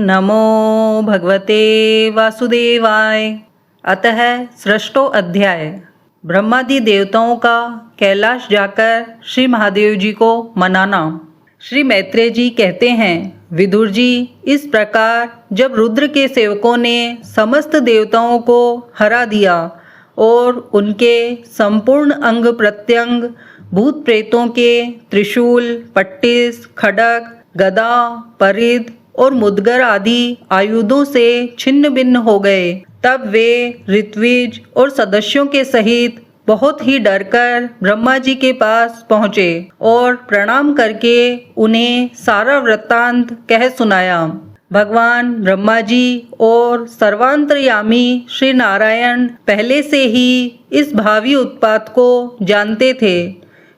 नमो भगवते वासुदेवाय। अतः सृष्टो अध्याय। ब्रह्मादि देवताओं का कैलाश जाकर श्री महादेव जी को मनाना। श्री मैत्रेय जी कहते हैं, विदुर जी, इस प्रकार जब रुद्र के सेवकों ने समस्त देवताओं को हरा दिया और उनके संपूर्ण अंग प्रत्यंग भूत प्रेतों के त्रिशूल, पट्टिस, खड्ग, गदा, परिध और मुद्गर आदि आयुधों से छिन्न भिन्न हो गए, तब वे ऋत्विज और सदस्यों के सहित बहुत ही डरकर ब्रह्मा जी के पास पहुँचे और प्रणाम करके उन्हें सारा वृत्तांत कह सुनाया। भगवान ब्रह्मा जी और सर्वांतर्यामी श्री नारायण पहले से ही इस भावी उत्पात को जानते थे,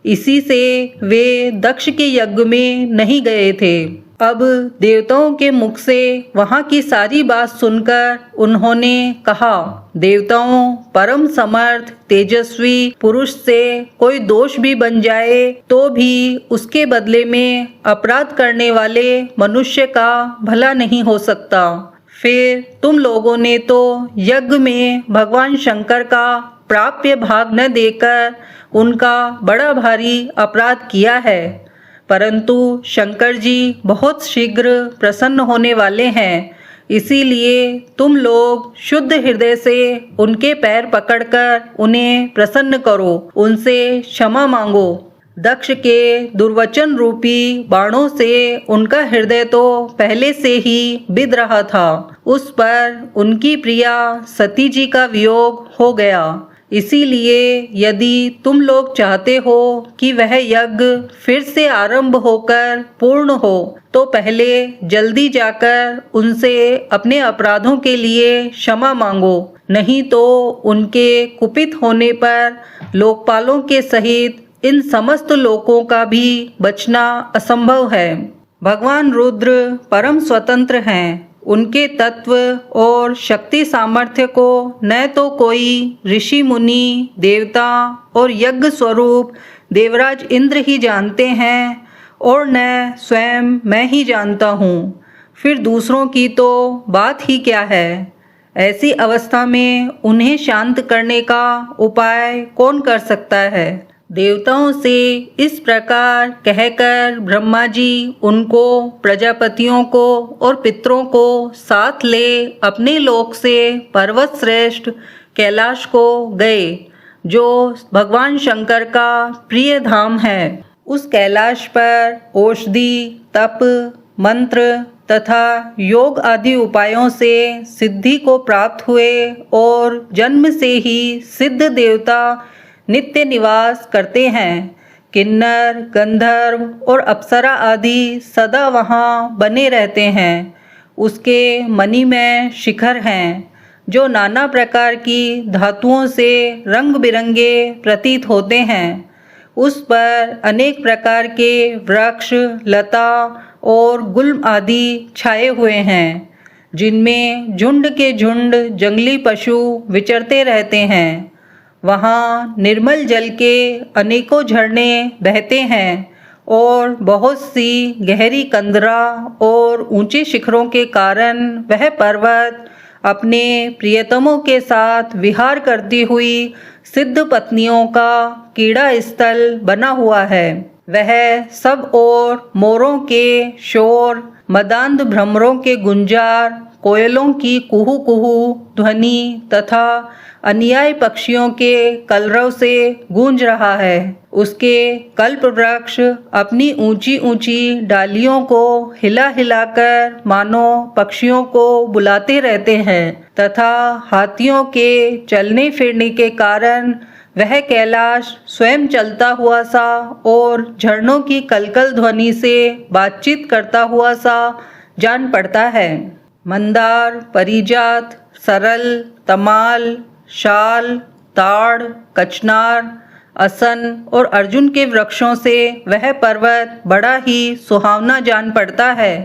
इसी से वे दक्ष के यज्ञ में नहीं गए थे। अब देवताओं के मुख से वहाँ की सारी बात सुनकर उन्होंने कहा, देवताओं, परम समर्थ तेजस्वी पुरुष से कोई दोष भी बन जाए तो भी उसके बदले में अपराध करने वाले मनुष्य का भला नहीं हो सकता। फिर तुम लोगों ने तो यज्ञ में भगवान शंकर का प्राप्य भाग न देकर उनका बड़ा भारी अपराध किया है, परंतु शंकर जी बहुत शीघ्र प्रसन्न होने वाले हैं, इसीलिए तुम लोग शुद्ध हृदय से उनके पैर पकड़कर उन्हें प्रसन्न करो, उनसे क्षमा मांगो। दक्ष के दुर्वचन रूपी बाणों से उनका हृदय तो पहले से ही बिध रहा था, उस पर उनकी प्रिया सती जी का वियोग हो गया। इसीलिए यदि तुम लोग चाहते हो कि वह यज्ञ फिर से आरंभ होकर पूर्ण हो, तो पहले जल्दी जाकर उनसे अपने अपराधों के लिए क्षमा मांगो, नहीं तो उनके कुपित होने पर लोकपालों के सहित इन समस्त लोकों का भी बचना असंभव है। भगवान रुद्र परम स्वतंत्र हैं, उनके तत्व और शक्ति सामर्थ्य को न तो कोई ऋषि मुनि, देवता और यज्ञ स्वरूप देवराज इंद्र ही जानते हैं और न स्वयं मैं ही जानता हूँ, फिर दूसरों की तो बात ही क्या है। ऐसी अवस्था में उन्हें शांत करने का उपाय कौन कर सकता है। देवताओं से इस प्रकार कहकर ब्रह्मा जी उनको, प्रजापतियों को और पितरों को साथ ले अपने लोक से पर्वत श्रेष्ठ कैलाश को गए, जो भगवान शंकर का प्रिय धाम है। उस कैलाश पर औषधि, तप, मंत्र तथा योग आदि उपायों से सिद्धि को प्राप्त हुए और जन्म से ही सिद्ध देवता नित्य निवास करते हैं। किन्नर, गंधर्व और अप्सरा आदि सदा वहाँ बने रहते हैं। उसके मणिमय शिखर हैं, जो नाना प्रकार की धातुओं से रंग बिरंगे प्रतीत होते हैं। उस पर अनेक प्रकार के वृक्ष, लता और गुल्म आदि छाए हुए हैं, जिनमें झुंड के झुंड जंगली पशु विचरते रहते हैं। वहाँ निर्मल जल के अनेकों झरने बहते हैं और बहुत सी गहरी कंदरा और ऊंचे शिखरों के कारण वह पर्वत अपने प्रियतमों के साथ विहार करती हुई सिद्ध पत्नियों का कीड़ा स्थल बना हुआ है। वह सब ओर मोरों के शोर, मदांध भ्रमरों के गुंजार, कोयलों की कुहू कुहू ध्वनि तथा अन्याय पक्षियों के कलरव से गूंज रहा है। उसके कल्प वृक्ष अपनी ऊंची ऊंची डालियों को हिला हिलाकर मानो पक्षियों को बुलाते रहते हैं तथा हाथियों के चलने फिरने के कारण वह कैलाश स्वयं चलता हुआ सा और झरनों की कलकल ध्वनि से बातचीत करता हुआ सा जान पड़ता है। मंदार, परिजात, सरल, तमाल, शाल, ताड़, कचनार, असन और अर्जुन के वृक्षों से वह पर्वत बड़ा ही सुहावना जान पड़ता है।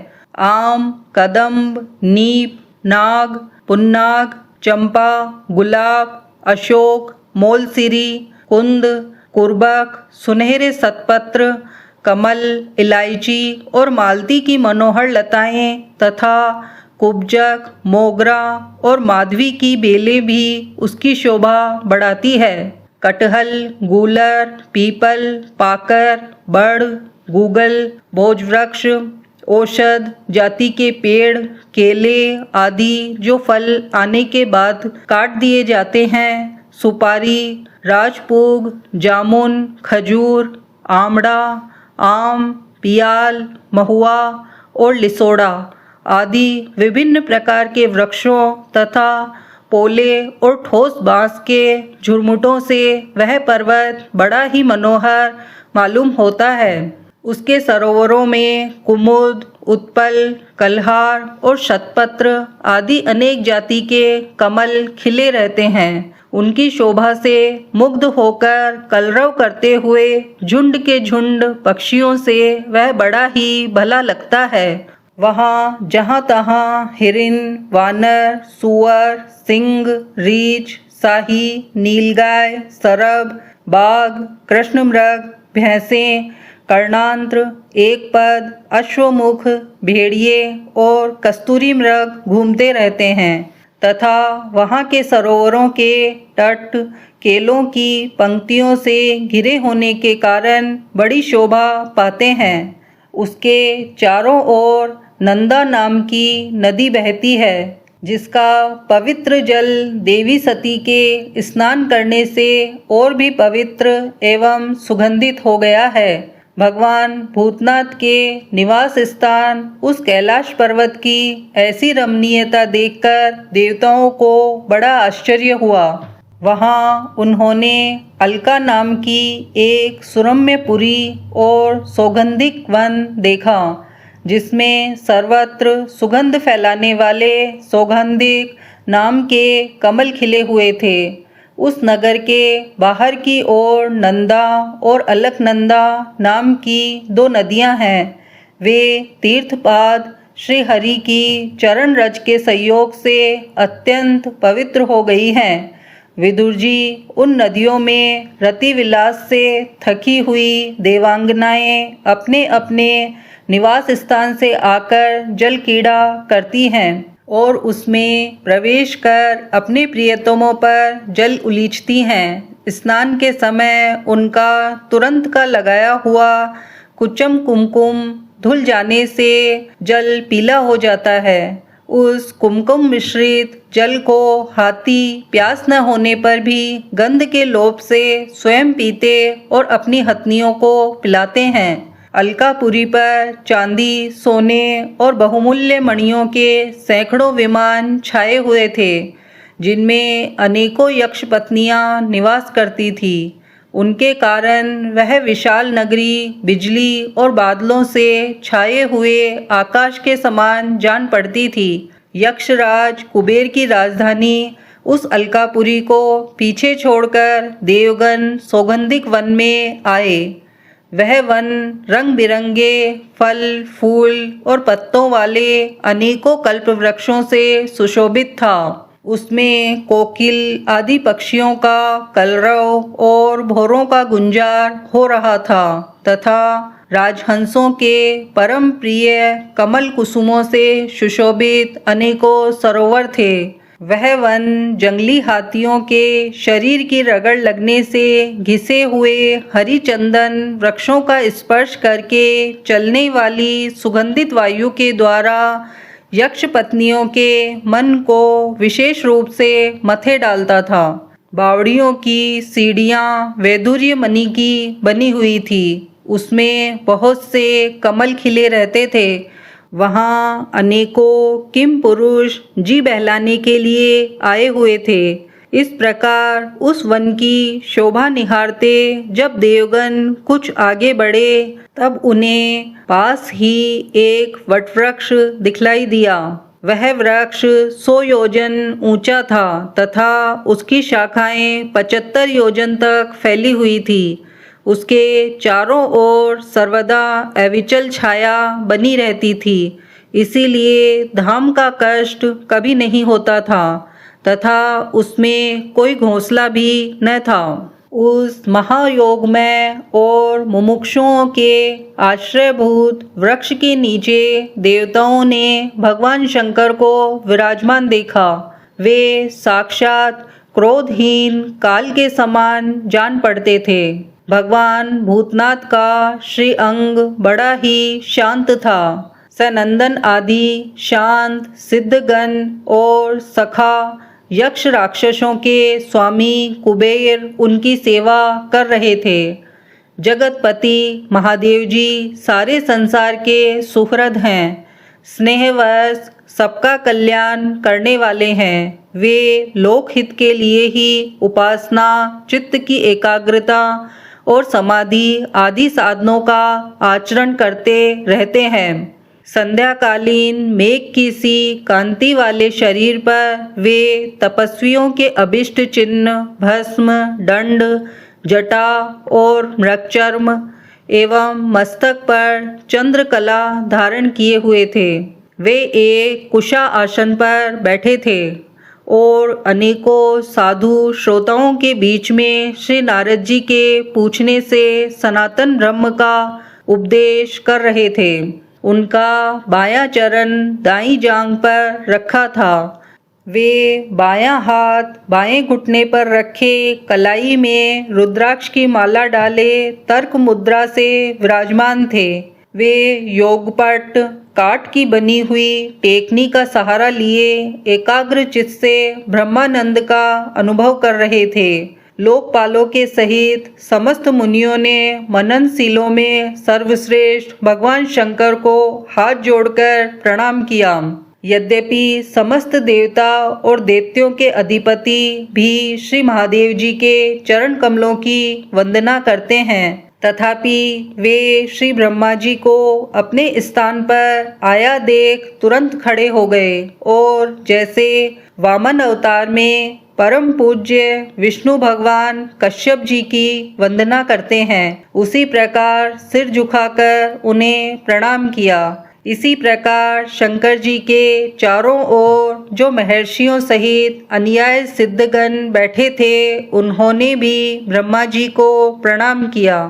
आम, कदम्ब, नीप, नाग, पुन्नाग, चंपा, गुलाब, अशोक, मोलसिरी, कुंद, कुर्बक, सुनहरे सतपत्र, कमल, इलायची और मालती की मनोहर लताएं तथा कुब्जक, मोगरा और माधवी की बेलें भी उसकी शोभा बढ़ाती है। कटहल, गूलर, पीपल, पाकर, बड़, गूगल, भोजवृक्ष, औषध जाति के पेड़, केले आदि जो फल आने के बाद काट दिए जाते हैं, सुपारी, राजपूग, जामुन, खजूर, आमड़ा, आम, पियाल, महुआ और लिसोड़ा आदि विभिन्न प्रकार के वृक्षों तथा पोले और ठोस बांस के झुरमुटों से वह पर्वत बड़ा ही मनोहर मालूम होता है। उसके सरोवरों में कुमुद, उत्पल, कलहार और शतपत्र आदि अनेक जाति के कमल खिले रहते हैं। उनकी शोभा से मुग्ध होकर कलरव करते हुए झुंड के झुंड पक्षियों से वह बड़ा ही भला लगता है। वहाँ जहाँ तहाँ हिरन, वानर, सूअर, सिंह, रीछ, शाही, नीलगाय, सरब, बाघ, कृष्णमृग, भैंसें, कर्णांत्र, एकपद, अश्वमुख, भेड़िए और कस्तूरी मृग घूमते रहते हैं तथा वहाँ के सरोवरों के तट केलों की पंक्तियों से घिरे होने के कारण बड़ी शोभा पाते हैं। उसके चारों ओर नंदा नाम की नदी बहती है, जिसका पवित्र जल देवी सती के स्नान करने से और भी पवित्र एवं सुगंधित हो गया है। भगवान भूतनाथ के निवास स्थान उस कैलाश पर्वत की ऐसी रमणीयता देखकर देवताओं को बड़ा आश्चर्य हुआ। वहाँ उन्होंने अलका नाम की एक सुरम्य पुरी और सौगंधिक वन देखा, जिसमें सर्वत्र सुगंध फैलाने वाले सौगंधिक नाम के कमल खिले हुए थे। उस नगर के बाहर की ओर नंदा और अलकनंदा नाम की दो नदियां हैं। वे तीर्थपाद श्री हरि की चरण रज के संयोग से अत्यंत पवित्र हो गई हैं। विदुर जी उन नदियों में रति विलास से थकी हुई देवांगनाएं अपने अपने निवास स्थान से आकर जल क्रीड़ा करती हैं और उसमें प्रवेश कर अपने प्रियतमों पर जल उलीचती हैं। स्नान के समय उनका तुरंत का लगाया हुआ कुचम कुमकुम धुल जाने से जल पीला हो जाता है। उस कुमकुम मिश्रित जल को हाथी प्यास न होने पर भी गंध के लोभ से स्वयं पीते और अपनी हथनियों को पिलाते हैं। अलकापुरी पर चांदी, सोने और बहुमूल्य मणियों के सैकड़ों विमान छाए हुए थे, जिनमें अनेकों यक्ष पत्नियां निवास करती थीं। उनके कारण वह विशाल नगरी बिजली और बादलों से छाए हुए आकाश के समान जान पड़ती थी। यक्षराज कुबेर की राजधानी उस अलकापुरी को पीछे छोड़कर देवगन सौगंधिक वन में आए। वह वन रंग बिरंगे फल, फूल और पत्तों वाले अनेकों कल्प वृक्षों से सुशोभित था। उसमें कोकिल आदि पक्षियों का कलरव और भौरों का गुंजार हो रहा था तथा राजहंसों के परम प्रिय कमल कुसुमों से सुशोभित अनेकों सरोवर थे। वह वन जंगली हाथियों के शरीर की रगड़ लगने से घिसे हुए हरी चंदन वृक्षों का स्पर्श करके चलने वाली सुगंधित वायु के द्वारा यक्ष पत्नियों के मन को विशेष रूप से मथे डालता था। बावड़ियों की सीढ़ियाँ वैदुर्य मणि की बनी हुई थी। उसमें बहुत से कमल खिले रहते थे। वहाँ अनेकों किम पुरुष जी बहलाने के लिए आए हुए थे। इस प्रकार उस वन की शोभा निहारते जब देवगन कुछ आगे बढ़े, तब उन्हें पास ही एक वटवृक्ष दिखलाई दिया। वह वृक्ष 100 योजन ऊंचा था तथा उसकी शाखाएं 75 योजन तक फैली हुई थी। उसके चारों ओर सर्वदा अविचल छाया बनी रहती थी, इसीलिए धाम का कष्ट कभी नहीं होता था तथा उसमें कोई घोंसला भी न था। उस महायोगमय और मुमुक्षुओं के आश्रयभूत वृक्ष के नीचे देवताओं ने भगवान शंकर को विराजमान देखा। वे साक्षात क्रोधहीन काल के समान जान पड़ते थे। भगवान भूतनाथ का श्री अंग बड़ा ही शांत था। सनंदन आदि शांत सिद्धगण और सखा यक्ष राक्षसों के स्वामी कुबेर उनकी सेवा कर रहे थे। जगतपति महादेव जी सारे संसार के सुहृद हैं, स्नेहवश सबका कल्याण करने वाले हैं। वे लोकहित के लिए ही उपासना, चित्त की एकाग्रता और समाधि आदि साधनों का आचरण करते रहते हैं। संध्याकालीन मेघ की सी कांति वाले शरीर पर वे तपस्वियों के अभिष्ट चिन्ह भस्म, दंड, जटा और मृगचर्म एवं मस्तक पर चंद्रकला धारण किए हुए थे। वे एक कुशा आसन पर बैठे थे और अनेकों साधु श्रोताओं के बीच में श्री नारद जी के पूछने से सनातन ब्रह्म का उपदेश कर रहे थे। उनका बायां चरण दाईं जांघ पर रखा था। वे बायां हाथ बाएं घुटने पर रखे कलाई में रुद्राक्ष की माला डाले तर्क मुद्रा से विराजमान थे। वे योगपट काठ की बनी हुई टेकनी का सहारा लिए एकाग्र चित्त से ब्रह्मानंद का अनुभव कर रहे थे। लोकपालों के सहित समस्त मुनियों ने मननशीलों में सर्वश्रेष्ठ भगवान शंकर को हाथ जोड़कर प्रणाम किया। यद्यपि समस्त देवता और दैत्यों के अधिपति भी श्री महादेव जी के चरण कमलों की वंदना करते हैं, तथापि वे श्री ब्रह्मा जी को अपने स्थान पर आया देख तुरंत खड़े हो गए और जैसे वामन अवतार में परम पूज्य विष्णु भगवान कश्यप जी की वंदना करते हैं, उसी प्रकार सिर झुकाकर उन्हें प्रणाम किया। इसी प्रकार शंकर जी के चारों ओर जो महर्षियों सहित अनुयायी सिद्धगण बैठे थे, उन्होंने भी ब्रह्मा जी को प्रणाम किया।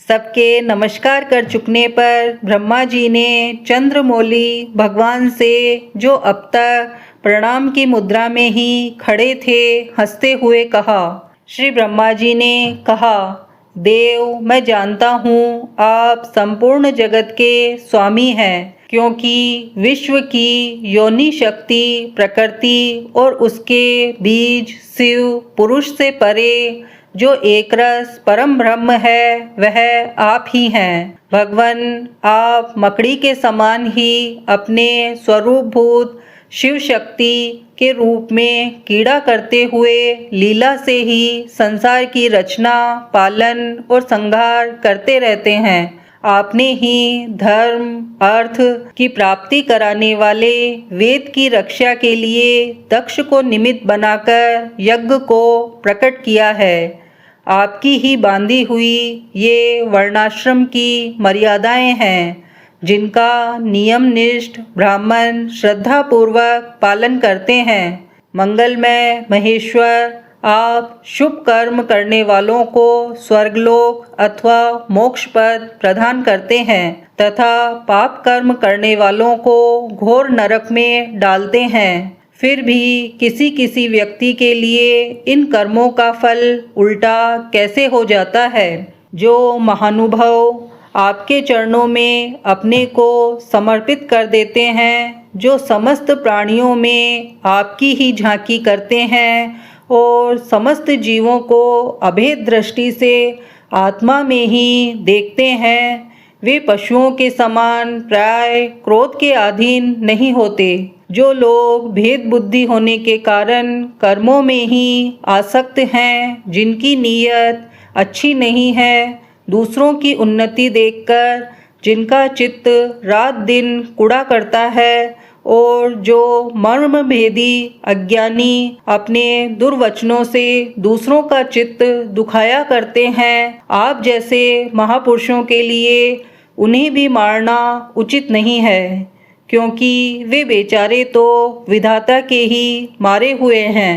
सबके नमस्कार कर चुकने पर ब्रह्मा जी ने चंद्रमौली भगवान से, जो अब तक प्रणाम की मुद्रा में ही खड़े थे, हंसते हुए कहा। श्री ब्रह्मा जी ने कहा, देव, मैं जानता हूँ आप संपूर्ण जगत के स्वामी हैं, क्योंकि विश्व की योनि शक्ति प्रकृति और उसके बीज शिव पुरुष से परे जो एक रस परम ब्रह्म है, वह आप ही हैं। भगवन, आप मकड़ी के समान ही अपने स्वरूपभूत शिव शक्ति के रूप में कीड़ा करते हुए लीला से ही संसार की रचना, पालन और संहार करते रहते हैं। आपने ही धर्म अर्थ की प्राप्ति कराने वाले वेद की रक्षा के लिए दक्ष को निमित्त बनाकर यज्ञ को प्रकट किया है। आपकी ही बांधी हुई ये वर्णाश्रम की मर्यादाएं हैं, जिनका नियमनिष्ठ ब्राह्मण श्रद्धापूर्वक पालन करते हैं। मंगलमय महेश्वर, आप शुभ कर्म करने वालों को स्वर्गलोक अथवा मोक्ष पद प्रदान करते हैं तथा पाप कर्म करने वालों को घोर नरक में डालते हैं। फिर भी किसी किसी व्यक्ति के लिए इन कर्मों का फल उल्टा कैसे हो जाता है। जो महानुभाव आपके चरणों में अपने को समर्पित कर देते हैं, जो समस्त प्राणियों में आपकी ही झांकी करते हैं और समस्त जीवों को अभेद दृष्टि से आत्मा में ही देखते हैं, वे पशुओं के समान प्राय क्रोध के अधीन नहीं होते। जो लोग भेद बुद्धि होने के कारण कर्मों में ही आसक्त हैं, जिनकी नीयत अच्छी नहीं है, दूसरों की उन्नति देखकर जिनका चित्त रात दिन कुड़ा करता है और जो मर्म भेदी अज्ञानी अपने दुर्वचनों से दूसरों का चित्त दुखाया करते हैं, आप जैसे महापुरुषों के लिए उन्हें भी मारना उचित नहीं है, क्योंकि वे बेचारे तो विधाता के ही मारे हुए हैं।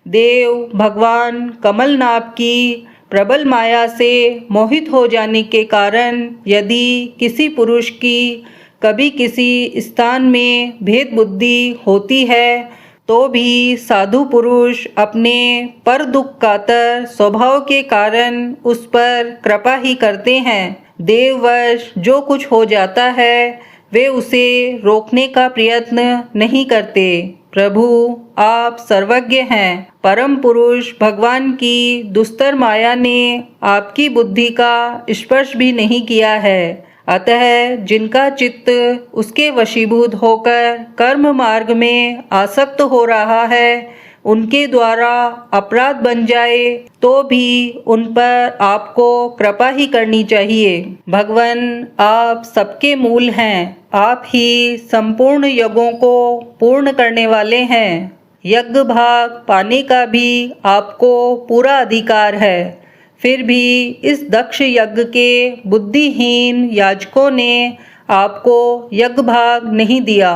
देव भगवान कमलनाभ की प्रबल माया से मोहित हो जाने के कारण यदि किसी पुरुष की कभी किसी स्थान में भेद बुद्धि होती है तो भी साधु पुरुष अपने पर दुख कातर स्वभाव के कारण उस पर कृपा ही करते हैं। देववश जो कुछ हो जाता है वे उसे रोकने का प्रयत्न नहीं करते। प्रभु आप सर्वज्ञ हैं। परम पुरुष भगवान की दुस्तर माया ने आपकी बुद्धि का स्पर्श भी नहीं किया है। अतः जिनका चित्त उसके वशीभूत होकर कर्म मार्ग में आसक्त हो रहा है उनके द्वारा अपराध बन जाए तो भी उन पर आपको कृपा ही करनी चाहिए। भगवान आप सबके मूल हैं। आप ही संपूर्ण यज्ञों को पूर्ण करने वाले हैं। यज्ञ भाग पाने का भी आपको पूरा अधिकार है। फिर भी इस दक्ष यज्ञ के बुद्धिहीन याजकों ने आपको यज्ञ भाग नहीं दिया।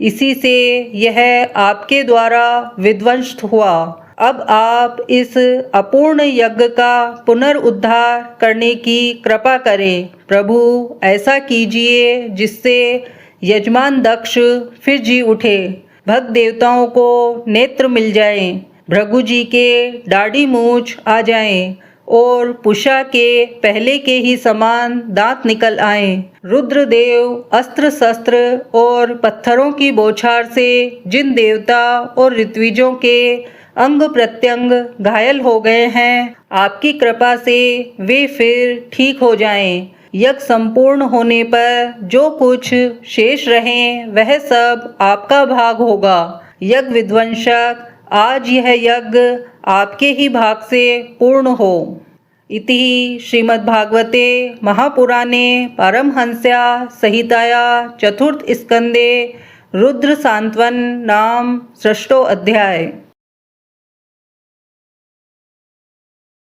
इसी से यह आपके द्वारा विध्वंस हुआ। अब आप इस अपूर्ण यज्ञ का पुनरुद्धार करने की कृपा करें। प्रभु ऐसा कीजिए जिससे यजमान दक्ष फिर जी उठे, भक्त देवताओं को नेत्र मिल जाएं, भृगु जी के दाढ़ी मूछ आ जाएं और पुषा के पहले के ही समान दांत निकल आएं। रुद्रदेव अस्त्र शस्त्र और पत्थरों की बौछार से जिन देवता और ऋत्विजों के अंग प्रत्यंग घायल हो गए हैं आपकी कृपा से वे फिर ठीक हो जाएं। यज्ञ संपूर्ण होने पर जो कुछ शेष रहे वह सब आपका भाग होगा। यज्ञ विध्वंसक आज यह यज्ञ आपके ही भाग से पूर्ण हो। इति श्रीमद्भागवते महापुराणे पारमहंस्या संहिताया चतुर्थ स्कंदे रुद्र सांत्वन नाम षष्ठो अध्याय।